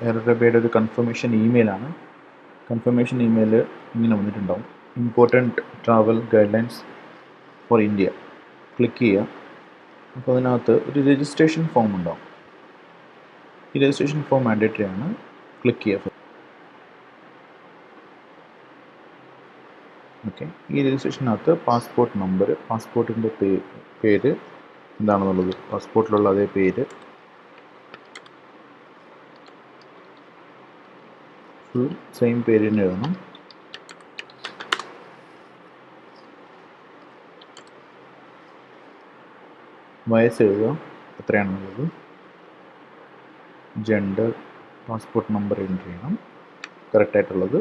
Air അറേബ്യയുടെ ഒരു confirmation ഇമെയിലാണ്. Confirmation email ഇങ്ങനെ വന്നിട്ടുണ്ടാവും. Important travel guide lines for India. Click ചെയ്യുക. അപ്പോൾ അതിനകത്ത് ഒരു രജിസ്ട്രേഷൻ ഫോം ഉണ്ടാവും. ഈ രജിസ്ട്രേഷൻ ഫോം മാൻഡേറ്ററി ആണ്. ക്ലിക്ക് ചെയ്യുക. ഓക്കെ, ഈ രജിസ്ട്രേഷനകത്ത് പാസ്പോർട്ട് നമ്പർ, പാസ്പോർട്ടിൻ്റെ പേര് എന്താണെന്നുള്ളത്, പാസ്പോർട്ടിലുള്ള അതേ പേര്, ഫുൾ സെയിം പേര് തന്നെ എഴുതണം. വയസ്സ് എഴുതുക എത്രയാണെന്നുള്ളത്, ജെൻഡർ, പാസ്പോർട്ട് നമ്പർ എൻ്റർ ചെയ്യണം കറക്റ്റായിട്ടുള്ളത്.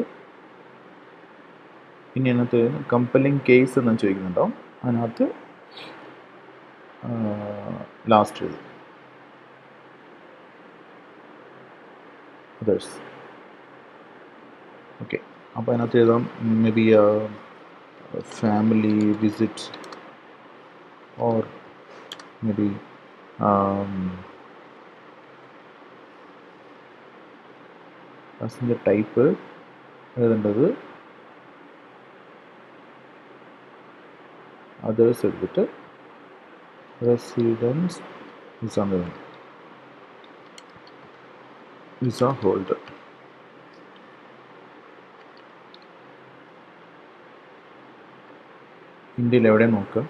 ഇനി അതിനകത്ത് കമ്പലിങ് കേസ് എന്ന് ചോദിക്കുന്നുണ്ടാവും. അതിനകത്ത് ലാസ്റ്റ് എഴുതും അതേഴ്സ്. ഓക്കെ, അപ്പോൾ അതിനകത്ത് എഴുതാം may be family visit or may be passenger type എഴുതേണ്ടത് അതേഴ്സ് എടുത്തിട്ട് റെസിഡൻസ് വിസ ഹോൾഡർ. ഇന്ത്യയിൽ എവിടെ നോക്കുക,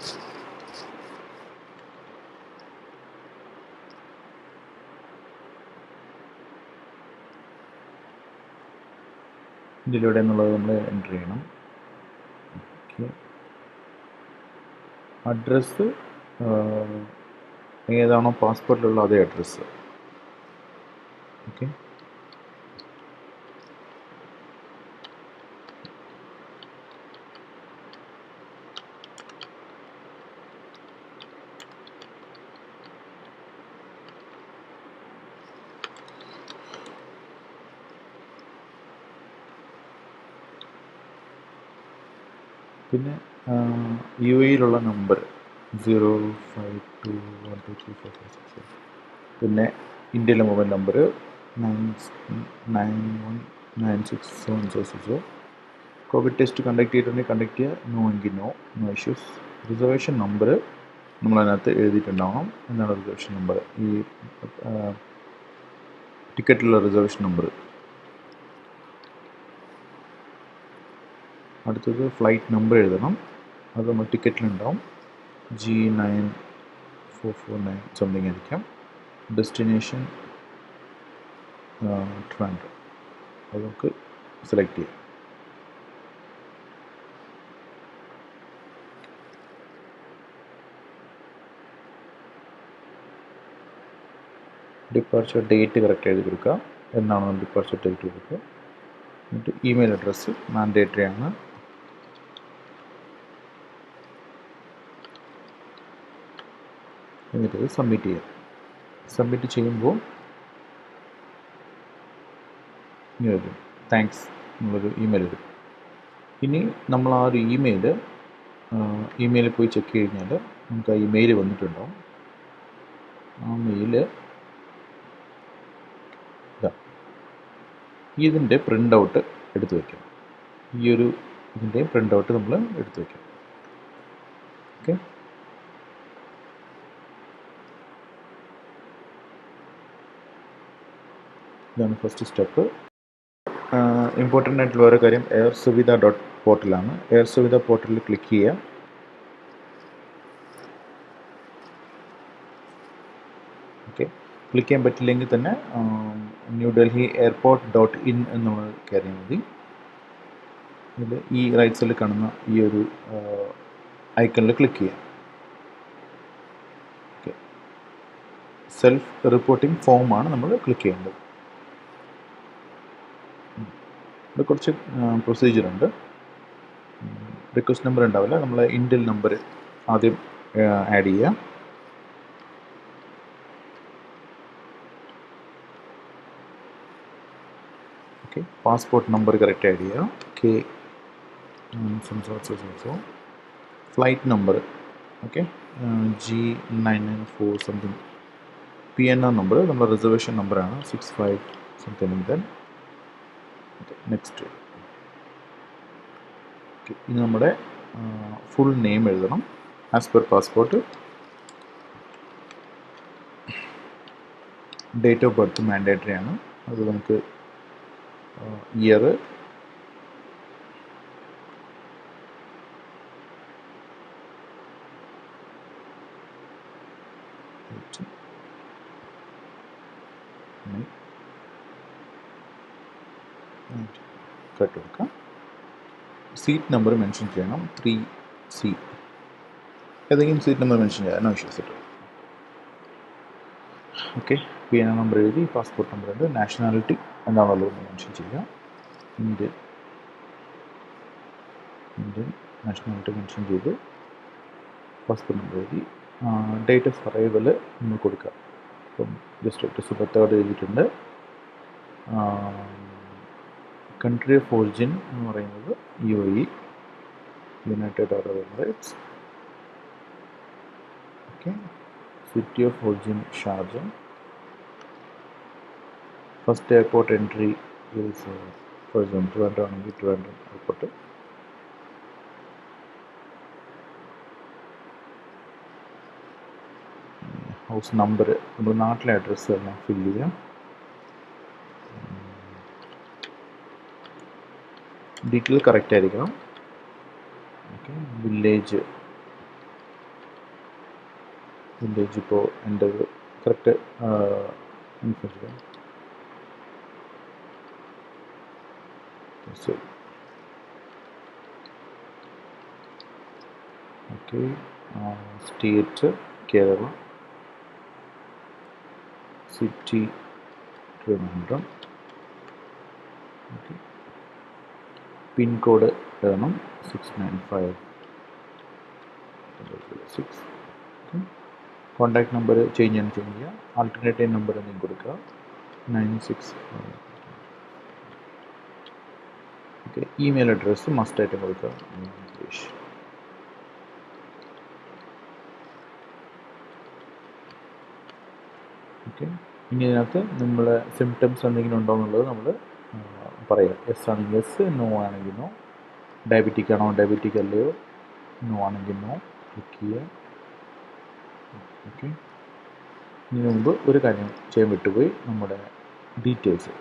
ഇന്ത്യയിൽ എവിടെ എന്നുള്ളത് നമ്മൾ എൻ്റർ ചെയ്യണം. ഓക്കെ, അഡ്രസ്സ് ഏതാണോ പാസ്പോർട്ടിലുള്ള അതേ അഡ്രസ്സ്. ഓക്കെ, പിന്നെ യു എയിലുള്ള നമ്പർ 052123456. പിന്നെ ഇന്ത്യയിലെ mobile number 991967060. Covid test conduct ചെയ്തിട്ടുണ്ടെങ്കിൽ കണ്ടക്ട് ചെയ്യുക, നോ എങ്കിൽ നോ ഇഷ്യൂസ്. റിസർവേഷൻ നമ്പർ നമ്മളതിനകത്ത് എഴുതിയിട്ടുണ്ടാവണം. എന്താണ് റിസർവേഷൻ നമ്പർ? ഈ ടിക്കറ്റിലുള്ള റിസർവേഷൻ നമ്പർ. അടുത്തത് ഫ്ലൈറ്റ് നമ്പർ എഴുതണം. അത് നമ്മൾ ടിക്കറ്റിലുണ്ടാവും. G9449 സംതിങ് ആയിരിക്കാം. ഡെസ്റ്റിനേഷൻ ട്രിവാൻഡ്രം. അത് നമുക്ക് സെലക്ട് ചെയ്യാം. ഡിപ്പാർച്ചർ ഡേറ്റ് കറക്റ്റ് എഴുതി കൊടുക്കുക. എന്നാണോ ഡിപ്പാർച്ചർ ഡേറ്റ് കൊടുക്കുക. എന്നിട്ട് ഇമെയിൽ അഡ്രസ്സ് മാൻഡേറ്ററി ആണ്. എന്നിട്ട് സബ്മിറ്റ് ചെയ്യുക. സബ്മിറ്റ് ചെയ്യുമ്പോൾ ഇങ്ങനെ വരും, താങ്ക്സ് എന്നുള്ളൊരു ഇമെയിൽ വരും. ഇനി നമ്മൾ ആ ഒരു ഇമെയിലിൽ പോയി ചെക്ക് കഴിഞ്ഞാൽ നമുക്ക് ആ ഇമെയിൽ വന്നിട്ടുണ്ടാവും. ആ മെയിൽ ഇതിൻ്റെ പ്രിൻ്റ് ഔട്ട് എടുത്ത് വയ്ക്കണം. ഈ ഒരു ഇതിൻ്റെ പ്രിൻ്റ് ഔട്ട് നമ്മൾ എടുത്ത് വയ്ക്കണം. ഓക്കെ, ഇതാണ് ഫസ്റ്റ് സ്റ്റെപ്പ്. ഇമ്പോർട്ടൻ്റ് ആയിട്ടുള്ള വേറെ കാര്യം airsuvidha.portal airsuvidha പോർട്ടലിൽ ക്ലിക്ക് ചെയ്യുക. ഓക്കെ, ക്ലിക്ക് ചെയ്യാൻ പറ്റില്ലെങ്കിൽ തന്നെ ന്യൂഡൽഹി airport.in എന്നുള്ളത് കയറിയാൽ മതി. ഇതിൽ ഈ റൈറ്റ് സൈഡിൽ കാണുന്ന ഈ ഒരു ഐക്കണിൽ ക്ലിക്ക് ചെയ്യാം. ഓക്കെ, സെൽഫ് റിപ്പോർട്ടിംഗ് ഫോമാണ് നമ്മൾ ക്ലിക്ക് ചെയ്യേണ്ടത്. ഇവിടെ കുറച്ച് പ്രൊസീജിയറുണ്ട്. റിക്വസ്റ്റ് നമ്പർ ഉണ്ടാവില്ല, നമ്മൾ ഇന്ത്യൻ നമ്പർ ആദ്യം ആഡ് ചെയ്യുക. Okay, passport number correct add ചെയ്യുക. Flight number okay G994 something. PNR number നമ്മുടെ റിസർവേഷൻ നമ്പറാണ് 65 something like that. നെക്സ്റ്റ്. ഇനി നമ്മുടെ ഫുൾ നെയിം എഴുതണം. As per passport. Date of birth mandatory ആണ്. അത് നമുക്ക് ഇയർ, കട്ട് കൊടുക്കാം. സീറ്റ് നമ്പർ മെൻഷൻ ചെയ്യണം. 3C. ഏതെങ്കിലും സീറ്റ് നമ്പർ മെൻഷൻ ചെയ്യാൻ ആവശ്യപ്പെട്ട്. ഓക്കെ. PN നമ്പർ എഴുതി, പാസ്പോർട്ട് നമ്പർ ഉണ്ട്, നാഷണാലിറ്റി എന്താണുള്ളത് മെൻഷൻ ചെയ്യുക. ഇന്ത്യൻ നാഷണാലിറ്റി മെൻഷൻ ചെയ്തു, പാസ്പോർട്ട് നമ്പർ എഴുതി, ഡേറ്റ് ഓഫ് അറൈവൽ നമ്മൾ കൊടുക്കുക. അപ്പം ജസ്റ്റ് ഡിസംബർ 3 എഴുതിയിട്ടുണ്ട്. കൺട്രി ഓഫ് ഒറിജിൻ എന്ന് പറയുന്നത് UAE, United Arab Emirates. Okay. City of origin Sharjah. First airport entry is for example Trivandrum ആണെങ്കിൽ ട്രിവാൻഡ്രം എയർപോർട്ട്. ഹൗസ് നമ്പർ, നമ്മുടെ നാട്ടിലെ അഡ്രസ്സ് എല്ലാം ഫില്ല് ചെയ്യാം. ഡീറ്റെയിൽ കറക്റ്റ് ആയിരിക്കണം. ഓക്കെ. വില്ലേജ് ഇപ്പോൾ എൻ്റെ correct okay. State Kerala, city Trivandrum. Okay. Pincode എഴുതണം 69506. കോൺടാക്ട് നമ്പർ ചേഞ്ച് ചെയ്യുക. ആൾട്ടർനേറ്റീവ് നമ്പർ എന്തെങ്കിലും കൊടുക്കുക 96. ഓക്കെ. ഇമെയിൽ അഡ്രസ്സ് മസ്റ്റായിട്ട് കൊടുക്കുക ഇംഗ്ലീഷ്. ഓക്കെ. ഇനി ഇതിനകത്ത് നമ്മൾ സിംറ്റംസ് എന്തെങ്കിലും ഉണ്ടോ എന്നുള്ളത് നമ്മൾ പറയാം. യെസ് ആണെങ്കിൽ യെസ്, നോ ആണെങ്കിൽ നോ. ഡയബറ്റിക് ആണോ, ഡയബറ്റിക് അല്ലയോ, നോ ആണെങ്കിൽ നോ ക്ലിക്ക് ചെയ്യുക. ഓക്കെ. ഇതിനു മുമ്പ് ഒരു കാര്യം ചെയ്യാൻ വിട്ടുപോയി. നമ്മുടെ ഡീറ്റെയിൽസ്,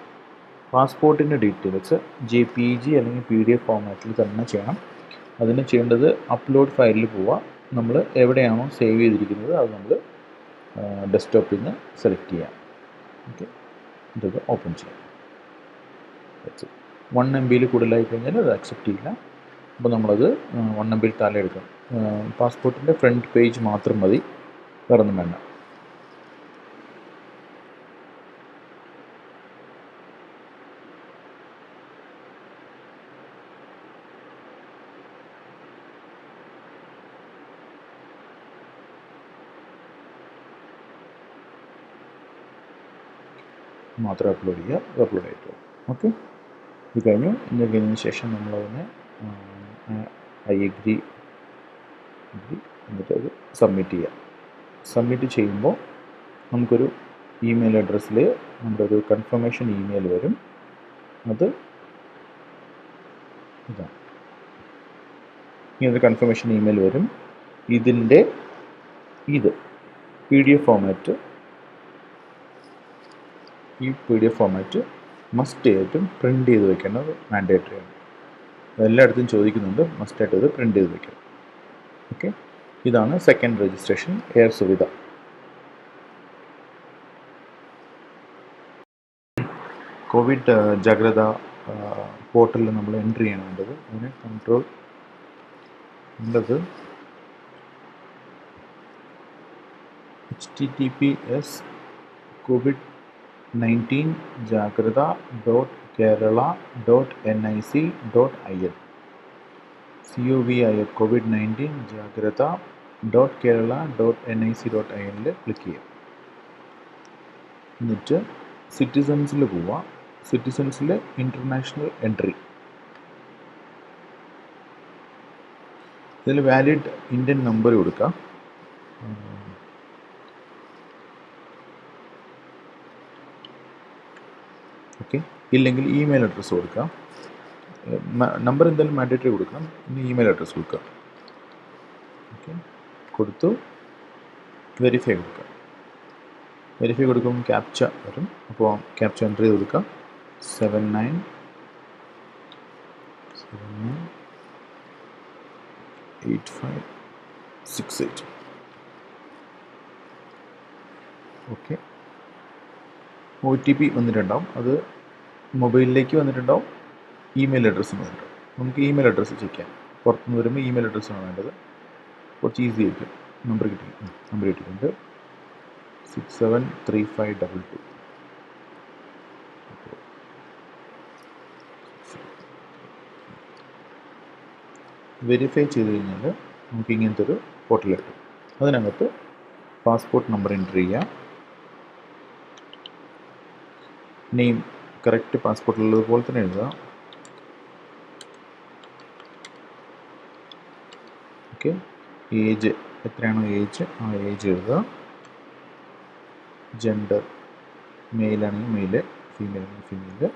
പാസ്പോർട്ടിൻ്റെ ഡീറ്റെയിൽസ് JPG അല്ലെങ്കിൽ PDF ഫോർമാറ്റിൽ തന്നെ ചെയ്യണം. അതിന് ചെയ്യേണ്ടത് അപ്ലോഡ് ഫയലിൽ പോവുക. നമ്മൾ എവിടെയാണോ സേവ് ചെയ്തിരിക്കുന്നത് അത് നമ്മൾ ഡെസ്ക്ടോപ്പിൽ നിന്ന് സെലക്ട് ചെയ്യാം. ഓക്കെ. ഇതൊക്കെ ഓപ്പൺ ചെയ്യാം. 1 MB കൂടുതലായി കഴിഞ്ഞാൽ അത് അക്സെപ്റ്റ് ചെയ്യില്ല. അപ്പോൾ നമ്മളത് 1 MB താഴെ എടുക്കാം. പാസ്പോർട്ടിൻ്റെ ഫ്രണ്ട് പേജ് മാത്രം മതി, വേറെ ഒന്നും വേണ്ട. മാത്രം അപ്ലോഡ് ചെയ്യുക. അപ്ലോഡ് ആയിട്ട് ഓക്കെ. ഇത് കഴിഞ്ഞു. ഇത് കഴിഞ്ഞതിന് ശേഷം നമ്മളതിനെ ഐ എഗ്രി എന്നിട്ട് അത് സബ്മിറ്റ് ചെയ്യുക. സബ്മിറ്റ് ചെയ്യുമ്പോൾ നമുക്കൊരു ഇമെയിൽ അഡ്രസ്സിൽ നമ്മുടെ ഒരു കൺഫർമേഷൻ ഇമെയിൽ വരും. അത് ഇതാണ്. ഇങ്ങനൊരു കൺഫർമേഷൻ ഇമെയിൽ വരും. ഇതിൻ്റെ PDF ഫോർമാറ്റ്, ഈ PDF ഫോർമാറ്റ് മസ്റ്റ് ആയിട്ടും പ്രിൻ്റ് ചെയ്ത് വെക്കേണ്ടത് മാൻഡേറ്ററി ആണ്. എല്ലായിടത്തും ചോദിക്കുന്നുണ്ട്, മസ്റ്റായിട്ട് ഇത് പ്രിൻ്റ് ചെയ്ത് വെക്കണം. ഓക്കെ. ഇതാണ് second registration, air Suvidha. Covid ജാഗ്രത പോർട്ടലിൽ നമ്മൾ എൻട്രി ചെയ്യണം. വേണ്ടത് അതിന് കൺട്രോൾ വേണ്ടത് https://covid19jagrada.kerala.nic.in covid19jagrada.kerala.nic.in ക്ലിക്ക് ചെയ്യാം. എന്നിട്ട് സിറ്റിസൺസിൽ പോവാം. സിറ്റിസൺസിൽ ഇൻ്റർനാഷണൽ എൻട്രി, ഇതിൽ വാലിഡ് ഇന്ത്യൻ നമ്പർ കൊടുക്കാം. ഓക്കെ. ഇല്ലെങ്കിൽ ഇമെയിൽ അഡ്രസ്സ് കൊടുക്കുക. നമ്പർ എന്തായാലും മാൻഡേറ്ററി കൊടുക്കണം. ഇനി ഇമെയിൽ അഡ്രസ്സ് കൊടുക്കുക. ഓക്കെ, കൊടുത്തു വെരിഫൈ കൊടുക്കുക. വെരിഫൈ കൊടുക്കുമ്പോൾ ക്യാപ്ച വരും. അപ്പോൾ ക്യാപ്ച എൻ്റർ ചെയ്ത് കൊടുക്കുക. 798568. ഓക്കെ. OTP വന്നിട്ടുണ്ടാവും. അത് മൊബൈലിലേക്ക് വന്നിട്ടുണ്ടാവും, ഇമെയിൽ അഡ്രസ്സിന് വന്നിട്ടുണ്ടാവും. നമുക്ക് ഇമെയിൽ അഡ്രസ്സ് ചെക്ക് ചെയ്യാം. പുറത്തുനിന്ന് വരുമ്പോൾ ഇമെയിൽ അഡ്രസ്സാണ് വേണ്ടത്. കുറച്ച് ഈസി ആയിരിക്കും. നമ്പർ കിട്ടിയിട്ടുണ്ട് 673522. വെരിഫൈ ചെയ്ത് കഴിഞ്ഞാൽ നമുക്ക് ഇങ്ങനത്തെ ഒരു പോർട്ടൽ കിട്ടും. അതിനകത്ത് പാസ്പോർട്ട് നമ്പർ എൻ്റർ ചെയ്യുക. നെയിം കറക്റ്റ് പാസ്പോർട്ടിലുള്ളതുപോലെ തന്നെ എഴുതുക. ഓക്കെ. ഏജ് എത്രയാണോ ഏജ്, ആ ഏജ് എഴുതുക. ജെൻഡർ മെയിലാണെങ്കിൽ മെയില്, ഫീമെയിൽ ആണെങ്കിൽ female.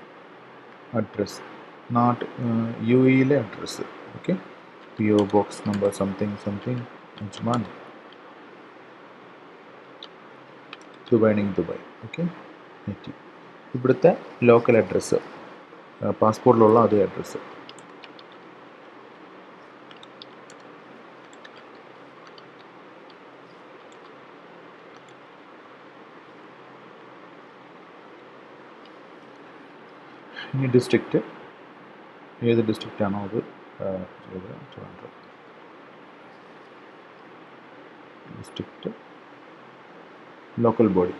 Address UAE address. Okay. PO box number something Ajman, Dubai ആണെങ്കിൽ ദുബായ്. ഓക്കെ. ഇവിടുത്തെ ലോക്കൽ അഡ്രസ്സ്, പാസ്പോർട്ടിലുള്ള അതേ അഡ്രസ്സ്. ഇനി ഡിസ്ട്രിക്റ്റ്, ഏത് ഡിസ്ട്രിക്റ്റാണോ അത് ചെയ്ത് ട്രിവാൻഡ്രം. ഡിസ്ട്രിക്റ്റ്, ലോക്കൽ ബോഡി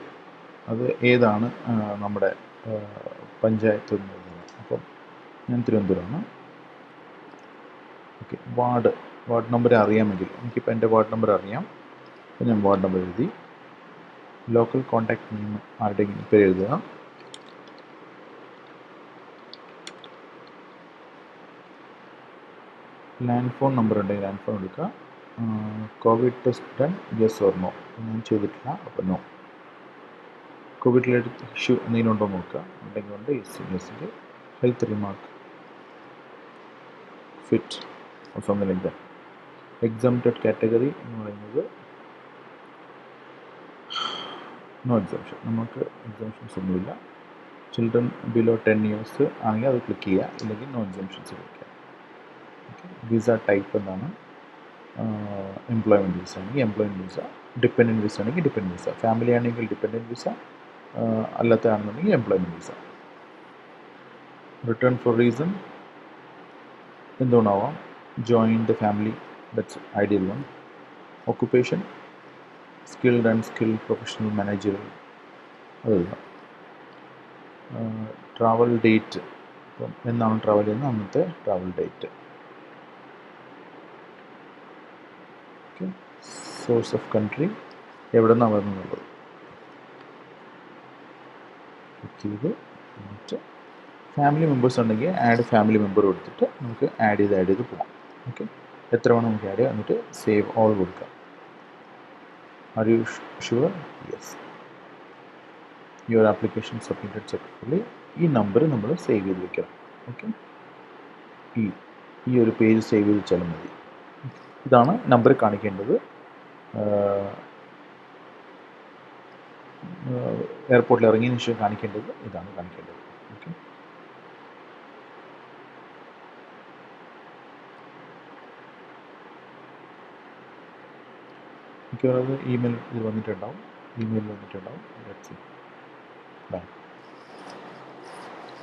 അത് ഏതാണ് നമ്മുടെ പഞ്ചായത്ത് എന്ന് പറയുന്നത്. അപ്പം ഞാൻ തിരുവനന്തപുരമാണ്. ഓക്കെ. വാർഡ് നമ്പർ അറിയാമെങ്കിൽ, എനിക്കിപ്പോൾ എൻ്റെ വാർഡ് നമ്പർ അറിയാം. അപ്പോൾ ഞാൻ വാർഡ് നമ്പർ എഴുതി. ലോക്കൽ കോൺടാക്ട് നെയിം ആരുടെയെങ്കിലും പേര് എഴുതുക. ലാൻഡ് ഫോൺ നമ്പർ ഉണ്ടെങ്കിൽ ലാൻഡ് ഫോൺ എടുക്കുക. Covid test done, yes or no. ഞാൻ ചെയ്തിട്ടില്ല, അപ്പോൾ നോ. കോവിഡ് റിലേറ്റഡ് ഇഷ്യൂ എന്തെങ്കിലും ഉണ്ടോ നോക്കുക. ഉണ്ടെങ്കിൽ ഉണ്ട്, യെസിൻ്റെ. Health remark, fit something like that. Exempted category എന്ന് പറയുന്നത് നോ എക്സംഷൻ. നമുക്ക് എക്സംഷൻസ് ഒന്നുമില്ല. ചിൽഡ്രൻ ബിലോ 10 years ആണെങ്കിൽ അത് ക്ലിക്ക് ചെയ്യുക, ഇല്ലെങ്കിൽ നോ എക്സംഷൻസ് ക്ലിക്ക് ചെയ്യുക. ഓക്കെ. വിസ ടൈപ്പ് എന്താണ്? എംപ്ലോയ്മെൻറ്റ് വിസ ആണെങ്കിൽ എംപ്ലോയ്മെൻറ്റ് വിസ, ഡിപ്പെൻഡൻറ്റ് വിസ ആണെങ്കിൽ ഡിപ്പെൻഡൻറ്റ് വിസ, ഫാമിലി ആണെങ്കിൽ ഡിപ്പെൻഡൻറ്റ് വിസ, അല്ലാത്തതാണെന്നുണ്ടെങ്കിൽ employment visa. Return for reason എന്തുകൊണ്ടാവാം? Join the family, that's ideal one. Occupation skilled and skilled professional managerial, അതെഴുതാം. Travel date, ഇപ്പം എന്നാണ് travel ചെയ്യുന്നത് അന്നത്തെ travel date. Okay. Source of country, എവിടെ നിന്നാണ് വരുന്നുള്ളത് click ചെയ്ത്. എന്നിട്ട് ഫാമിലി മെമ്പേഴ്സ് ഉണ്ടെങ്കിൽ ആഡ് ഫാമിലി മെമ്പർ കൊടുത്തിട്ട് നമുക്ക് ആഡ് ചെയ്ത് പോകാം. ഓക്കെ. എത്ര വേണം നമുക്ക് ആഡ് ചെയ്യാം. എന്നിട്ട് സേവ് ഓൾ കൊടുക്കാം. Are you sure? Yes. Your application submitted successfully. ഈ നമ്പർ നമ്മൾ സേവ് ചെയ്ത് വെക്കണം. ഓക്കെ. ഈ ഒരു പേജ് സേവ് ചെയ്ത് വെച്ചാലും മതി. ഇതാണ് നമ്പർ കാണിക്കേണ്ടത്. എയർപോർട്ടിൽ ഇറങ്ങിയതിന് ശേഷം കാണിക്കേണ്ടത് ഇതാണ് കാണിക്കേണ്ടത്. ഓക്കെ. മിക്കവാറും ഇമെയിൽ ഇത് വന്നിട്ടുണ്ടാവും. Let's see.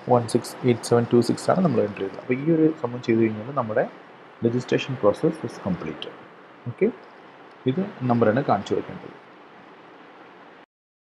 168726 ആണ് നമ്മൾ എൻ്റർ ചെയ്തത്. അപ്പോൾ ഈ ഒരു സംഭവം ചെയ്ത് കഴിഞ്ഞാൽ നമ്മുടെ registration process is complete. Okay. ഇത് നമ്പറാണ് കാണിച്ചു വയ്ക്കേണ്ടത്.